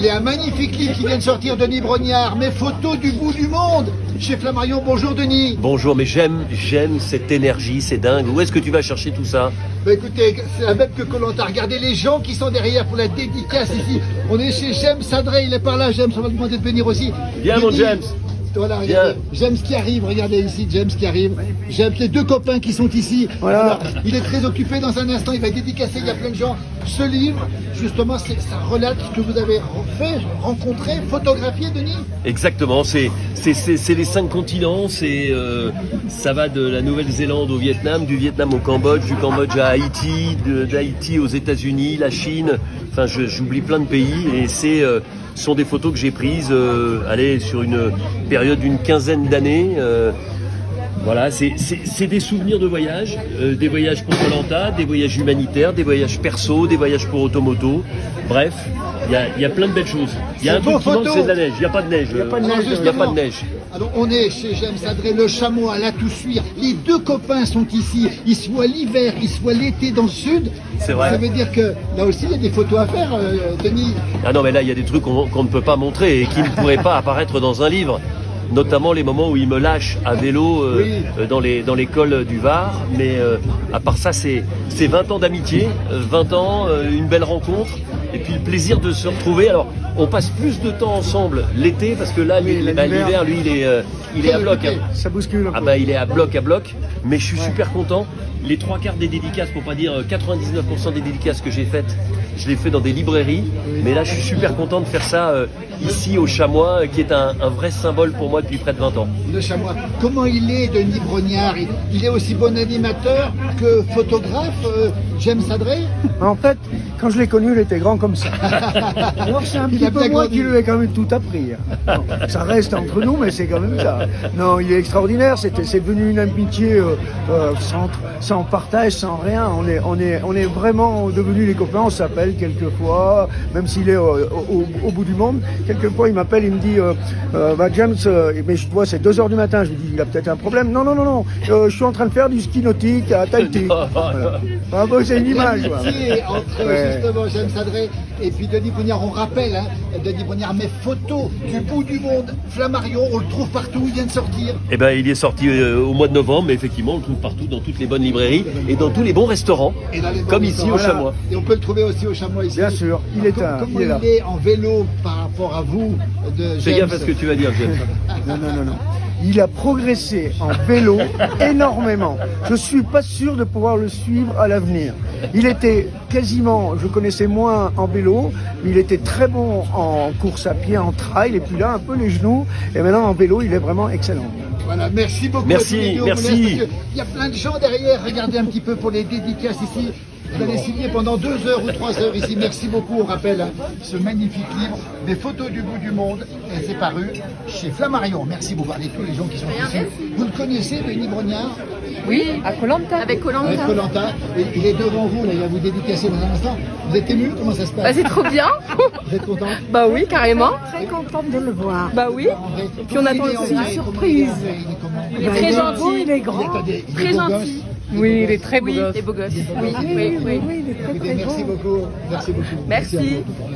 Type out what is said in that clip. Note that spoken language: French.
Il y a un magnifique livre qui vient de sortir, Denis Brognard, Mes photos du bout du monde, chez Flammarion. Bonjour Denis. Bonjour, mais j'aime cette énergie, c'est dingue. Où est-ce que tu vas chercher tout ça? Bah écoutez, c'est la même que Koh-Lanta. Regardez les gens qui sont derrière pour la dédicace ici. On est chez James Sadré, il est par là. James, on va lui demander de venir aussi. Viens mon James. Voilà, regardez. James qui arrive, regardez ici, James qui arrive. James, les deux copains qui sont ici. Voilà. Alors, il est très occupé dans un instant, il va dédicacer, il y a plein de gens. Ce livre, justement, ça relate ce que vous avez fait, rencontré, photographié, Denis. Exactement, c'est les 5 continents, ça va de la Nouvelle-Zélande au Vietnam, du Vietnam au Cambodge, du Cambodge à Haïti, d'Haïti aux États-Unis, la Chine, enfin j'oublie plein de pays et ce sont des photos que j'ai prises sur une période d'une quinzaine d'années. Voilà, c'est des souvenirs de voyage, des voyages pour Koh-Lanta, des voyages humanitaires, des voyages perso, des voyages pour Automoto. Bref, il y a plein de belles choses. Il y a un truc qui manque, c'est de la neige. Il n'y a pas de neige. Il n'y a pas de neige. Alors on est chez James Sadré, le chameau à la Toussuire. Les deux copains sont ici, ils soient l'hiver, ils soient l'été dans le sud. C'est vrai. Ça veut dire que là aussi il y a des photos à faire, Denis. Ah non, mais là il y a des trucs qu'on ne peut pas montrer et qui ne pourraient pas apparaître dans un livre. Notamment les moments où il me lâche à vélo dans les cols du Var. Mais à part ça, c'est 20 ans d'amitié, 20 ans, une belle rencontre, et puis le plaisir de se retrouver. Alors, on passe plus de temps ensemble l'été, parce que là, l'hiver, lui, il est à bloc. Hein. Ça bouscule un peu. Ah bah, il est à bloc, mais je suis super content. Les 3/4 des dédicaces, pour pas dire 99% des dédicaces que j'ai faites, je les fais dans des librairies. Mais là, je suis super content de faire ça ici au Chamois, qui est un vrai symbole pour moi depuis près de 20 ans. Le chamois. Comment il est, Denis Brognard? Il est aussi bon animateur que photographe, James Sadré? En fait, quand je l'ai connu, il était grand comme ça. Alors c'est un petit peu moi qui lui ai quand même tout appris. Non, ça reste entre nous, mais c'est quand même ça. Non, il est extraordinaire. C'est devenu une amitié sans partage, sans rien. On est vraiment devenus les copains. On s'appelle quelquefois, même s'il est au bout du monde. Quelquefois, il m'appelle, il me dit James, mais je vois, c'est 2h du matin. Je lui dis, il a peut-être un problème. Non. Je suis en train de faire du ski nautique à Tahiti. Voilà. Ah, bon, c'est une image. Entre justement James Sadré et puis Denis Brognard, on rappelle, Denis Brognard, Mes photos du bout du monde, Flammarion, on le trouve partout, il vient de sortir. Eh ben, il est sorti au mois de novembre, mais effectivement, on le trouve partout, dans toutes les bonnes librairies et dans tous les bons restaurants, comme ici au Chamois. Et on peut le trouver aussi au Chamois ici. Bien sûr, il est là. Comment il est en vélo par rapport à vous, Fais gaffe à ce que tu vas dire, James. Non. Il a progressé en vélo énormément. Je suis pas sûr de pouvoir le suivre à l'avenir. Il était quasiment, je connaissais moins en vélo, mais il était très bon en course à pied, en trail, et puis là un peu les genoux. Et maintenant en vélo, il est vraiment excellent. Voilà, merci beaucoup. Merci. Il y a plein de gens derrière. Regardez un petit peu pour les dédicaces ici. Vous allez signer pendant 2 heures ou 3 heures ici. Merci beaucoup. On rappelle ce magnifique livre, Des photos du bout du monde. Et c'est paru chez Flammarion. Merci beaucoup. Regardez tous les gens qui sont ici. Vous le connaissez, Denis Brognard? Oui, à Koh-Lanta. Avec Koh-Lanta. Avec Koh-Lanta. Il est devant vous, là, il va vous dédicacer dans un instant. Vous êtes ému? Comment ça se passe? Bah, c'est trop bien. Vous êtes content? Bah oui, carrément. Très contente de le voir. Bah oui. Puis on attend aussi une surprise. Il est très gentil. Il est grand. Très gentil. Oui, il est très beau gosse. Les beaux gosses. Oui. Oui, il est très Écoutez, merci beau. beaucoup. Merci beaucoup. Merci. à vous pour